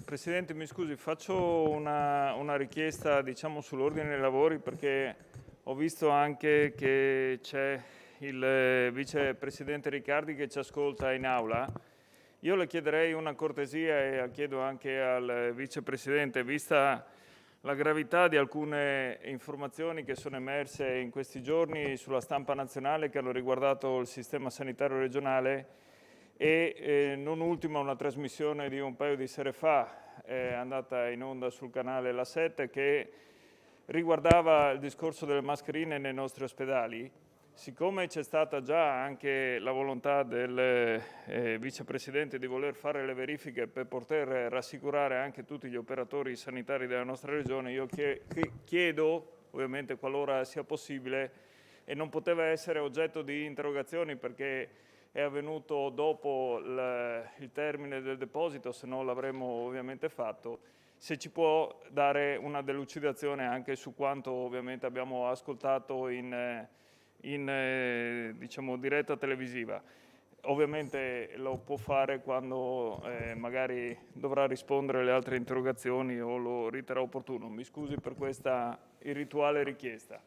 Presidente, mi scusi, faccio una richiesta, diciamo, sull'ordine dei lavori perché ho visto anche che c'è il vicepresidente Riccardi che ci ascolta in aula. Io le chiederei una cortesia e la chiedo anche al vicepresidente, vista la gravità di alcune informazioni che sono emerse in questi giorni sulla stampa nazionale che hanno riguardato il sistema sanitario regionale e non ultima una trasmissione di un paio di sere fa, andata in onda sul canale La 7, che riguardava il discorso delle mascherine nei nostri ospedali. Siccome c'è stata già anche la volontà del vicepresidente di voler fare le verifiche per poter rassicurare anche tutti gli operatori sanitari della nostra regione, io chiedo, ovviamente qualora sia possibile, e non poteva essere oggetto di interrogazioni perché è avvenuto dopo il termine del deposito, se no l'avremmo ovviamente fatto, se ci può dare una delucidazione anche su quanto ovviamente abbiamo ascoltato in diciamo, diretta televisiva. Ovviamente lo può fare quando magari dovrà rispondere alle altre interrogazioni o lo riterrà opportuno. Mi scusi per questa irrituale richiesta.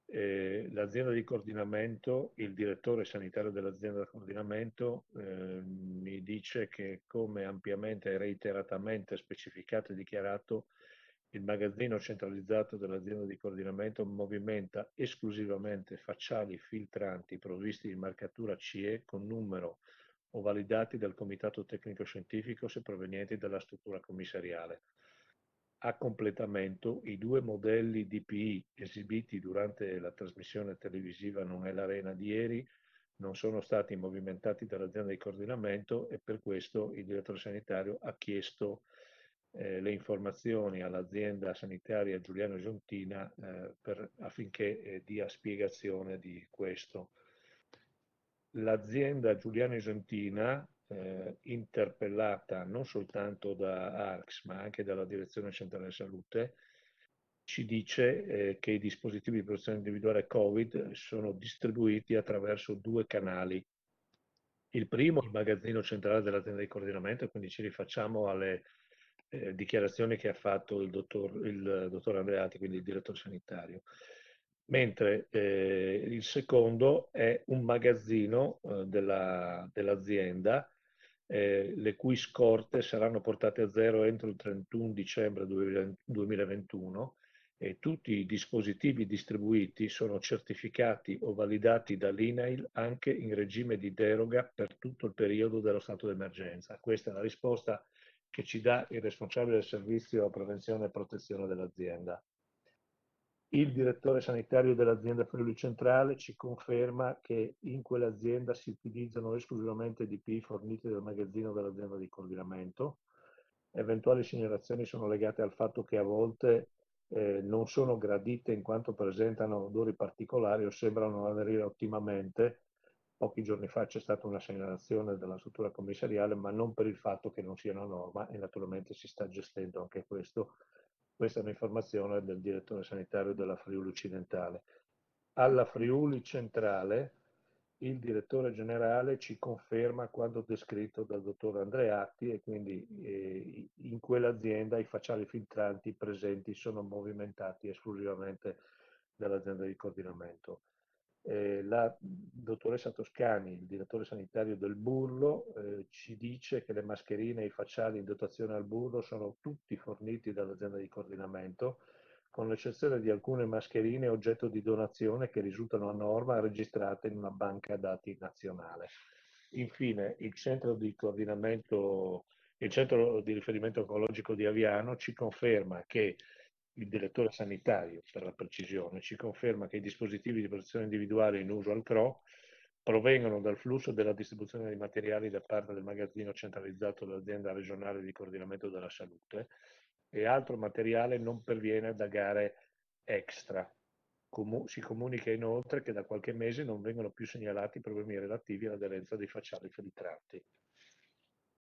L'azienda di coordinamento, il direttore sanitario dell'azienda di coordinamento mi dice che, come ampiamente e reiteratamente specificato e dichiarato, il magazzino centralizzato dell'azienda di coordinamento movimenta esclusivamente facciali filtranti provvisti di marcatura CE con numero o validati dal comitato tecnico scientifico se provenienti dalla struttura commissariale. A completamento, i due modelli DPI esibiti durante la trasmissione televisiva Non è l'arena di ieri non sono stati movimentati dall'azienda di coordinamento e per questo il direttore sanitario ha chiesto le informazioni all'azienda sanitaria Giuliano Giontina affinché dia spiegazione di questo. L'azienda Giuliano Isentina, interpellata non soltanto da ARCS ma anche dalla Direzione Centrale Salute, ci dice che i dispositivi di protezione individuale Covid sono distribuiti attraverso due canali. Il primo, il magazzino centrale dell'azienda di coordinamento, quindi ci rifacciamo alle dichiarazioni che ha fatto il dottor Andreatti, quindi il direttore sanitario. Mentre il secondo è un magazzino dell'azienda, le cui scorte saranno portate a zero entro il 31 dicembre 2021 e tutti i dispositivi distribuiti sono certificati o validati dall'INAIL anche in regime di deroga per tutto il periodo dello stato d'emergenza. Questa è la risposta che ci dà il responsabile del servizio prevenzione e protezione dell'azienda. Il direttore sanitario dell'azienda Friuli Centrale ci conferma che in quell'azienda si utilizzano esclusivamente DPI forniti dal magazzino dell'azienda di coordinamento. Eventuali segnalazioni sono legate al fatto che a volte non sono gradite in quanto presentano odori particolari o sembrano aderire ottimamente. Pochi giorni fa c'è stata una segnalazione della struttura commissariale, ma non per il fatto che non siano a norma e naturalmente si sta gestendo anche questo. Questa è un'informazione del direttore sanitario della Friuli Occidentale. Alla Friuli Centrale il direttore generale ci conferma quanto descritto dal dottor Andreatti e quindi in quell'azienda i facciali filtranti presenti sono movimentati esclusivamente dall'azienda di coordinamento. La dottoressa Toscani, il direttore sanitario del Burlo, ci dice che le mascherine e i facciali in dotazione al Burlo sono tutti forniti dall'azienda di coordinamento, con l'eccezione di alcune mascherine oggetto di donazione che risultano a norma registrate in una banca dati nazionale. Infine, il centro di coordinamento, il centro di riferimento oncologico di Aviano ci conferma che il direttore sanitario, per la precisione, ci conferma che i dispositivi di protezione individuale in uso al CRO provengono dal flusso della distribuzione dei materiali da parte del magazzino centralizzato dell'azienda regionale di coordinamento della salute e altro materiale non perviene da gare extra. Si comunica inoltre che da qualche mese non vengono più segnalati problemi relativi all'aderenza dei facciali filtranti.